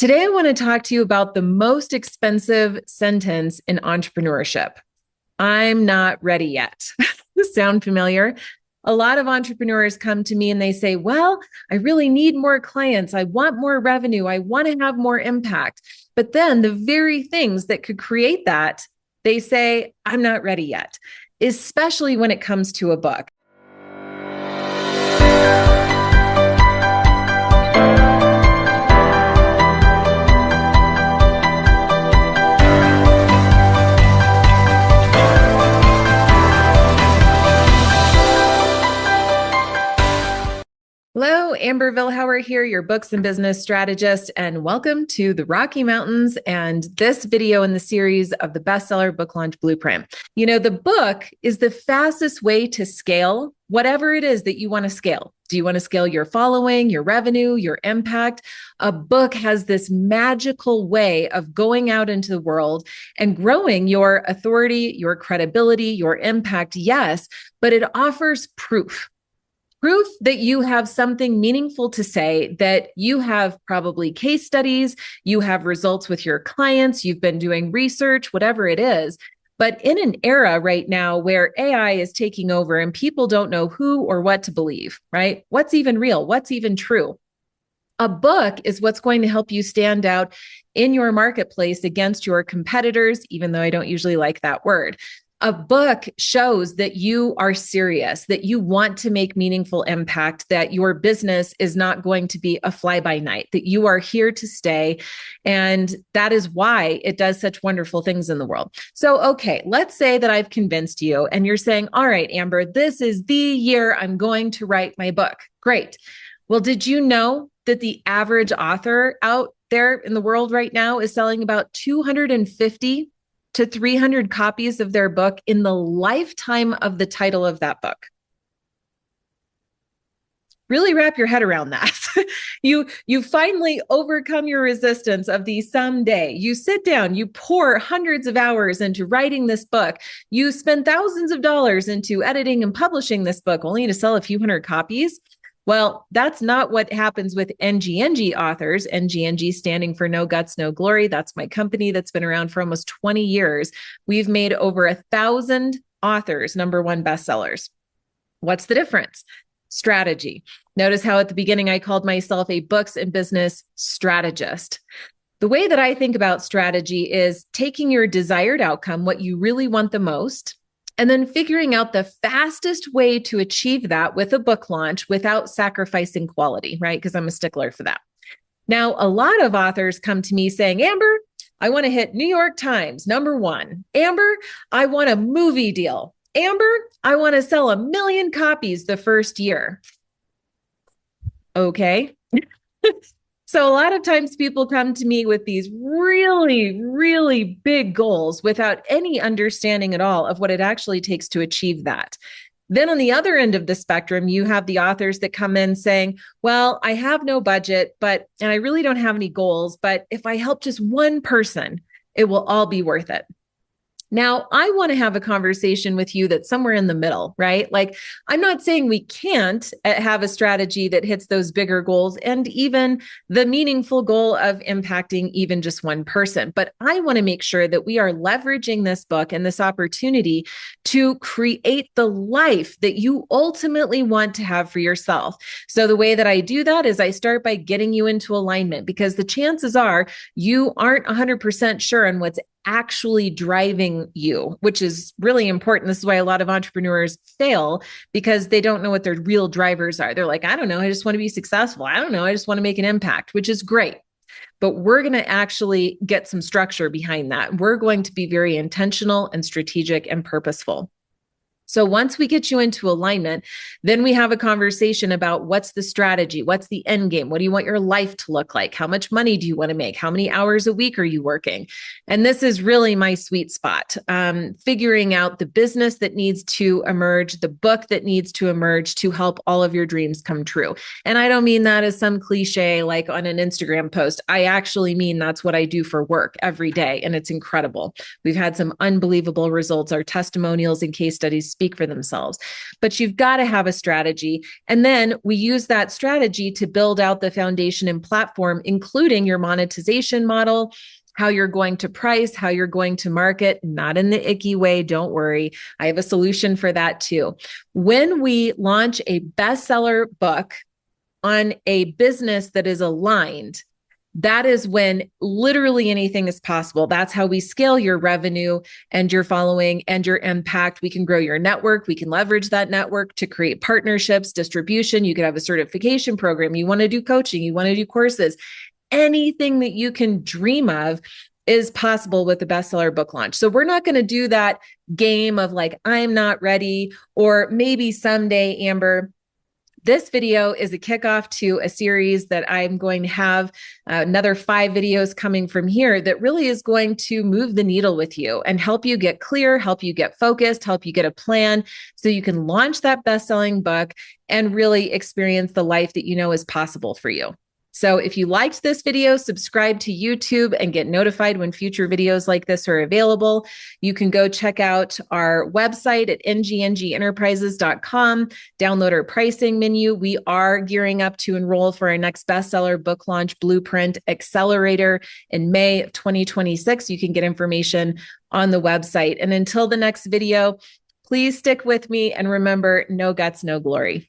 Today, I want to talk to you about the most expensive sentence in entrepreneurship. I'm not ready yet. Sound familiar? A lot of entrepreneurs come to me and they say, well, I really need more clients. I want more revenue. I want to have more impact. But then the very things that could create that, they say, I'm not ready yet, especially when it comes to a book. Hello, Amber Vilhauer here, your books and business strategist, and welcome to the Rocky Mountains and this video in the series of the Bestseller Book Launch Blueprint. You know, the book is the fastest way to scale whatever it is that you want to scale. Do you want to scale your following, your revenue, your impact? A book has this magical way of going out into the world and growing your authority, your credibility, your impact, yes, but it offers proof that you have something meaningful to say, that you have probably case studies, you have results with your clients, you've been doing research, whatever it is. But in an era right now where AI is taking over and people don't know who or what to believe, right? What's even real? What's even true? A book is what's going to help you stand out in your marketplace against your competitors, even though I don't usually like that word. A book shows that you are serious, that you want to make meaningful impact, that your business is not going to be a fly-by-night, that you are here to stay. And that is why it does such wonderful things in the world. So, okay, let's say that I've convinced you and you're saying, all right, Amber, this is the year I'm going to write my book. Great. Well, did you know that the average author out there in the world right now is selling about 250 to 300 copies of their book in the lifetime of the title of that book? Really wrap your head around that. You finally overcome your resistance of the someday. You sit down, you pour hundreds of hours into writing this book. You spend thousands of dollars into editing and publishing this book only to sell a few hundred copies. Well, that's not what happens with NGNG authors. NGNG standing for No Guts, No Glory. That's my company that's been around for almost 20 years. We've made over 1,000 authors #1 bestsellers. What's the difference? Strategy. Notice how at the beginning I called myself a books and business strategist. The way that I think about strategy is taking your desired outcome, what you really want the most, and then figuring out the fastest way to achieve that with a book launch without sacrificing quality, right? Because I'm a stickler for that. Now, a lot of authors come to me saying, Amber, I want to hit New York Times #1. Amber, I want a movie deal. Amber, I want to sell 1 million copies the first year. Okay. So a lot of times people come to me with these really, really big goals without any understanding at all of what it actually takes to achieve that. Then on the other end of the spectrum, you have the authors that come in saying, well, I have no budget, and I really don't have any goals, but if I help just one person, it will all be worth it. Now, I want to have a conversation with you that's somewhere in the middle, right? Like, I'm not saying we can't have a strategy that hits those bigger goals and even the meaningful goal of impacting even just one person. But I want to make sure that we are leveraging this book and this opportunity to create the life that you ultimately want to have for yourself. So the way that I do that is I start by getting you into alignment, because the chances are you aren't 100% sure on what's actually driving you, which is really important. This is why a lot of entrepreneurs fail, because they don't know what their real drivers are. They're like, I don't know, I just want to be successful. I don't know, I just want to make an impact, which is great. But we're going to actually get some structure behind that. We're going to be very intentional and strategic and purposeful. So once we get you into alignment, then we have a conversation about what's the strategy, what's the end game, what do you want your life to look like, how much money do you want to make, how many hours a week are you working? And this is really my sweet spot, figuring out the business that needs to emerge, the book that needs to emerge to help all of your dreams come true. And I don't mean that as some cliche like on an Instagram post. I actually mean that's what I do for work every day, and it's incredible. We've had some unbelievable results. Our testimonials and case studies speak for themselves. But you've got to have a strategy. And then we use that strategy to build out the foundation and platform, including your monetization model, how you're going to price, how you're going to market, not in the icky way. Don't worry. I have a solution for that too. When we launch a bestseller book on a business that is aligned, that is when literally anything is possible. That's how we scale your revenue and your following and your impact. We can grow your network. We can leverage that network to create partnerships, distribution. You could have a certification program. You want to do coaching. You want to do courses. Anything that you can dream of is possible with the bestseller book launch. So we're not going to do that game of like, I'm not ready, or maybe someday, Amber. This video is a kickoff to a series that I'm going to have another 5 videos coming from here that really is going to move the needle with you and help you get clear, help you get focused, help you get a plan so you can launch that best-selling book and really experience the life that you know is possible for you. So if you liked this video, subscribe to YouTube and get notified when future videos like this are available. You can go check out our website at ngngenterprises.com, download our pricing menu. We are gearing up to enroll for our next bestseller book launch blueprint accelerator in May of 2026. You can get information on the website. And until the next video, please stick with me and remember, no guts, no glory.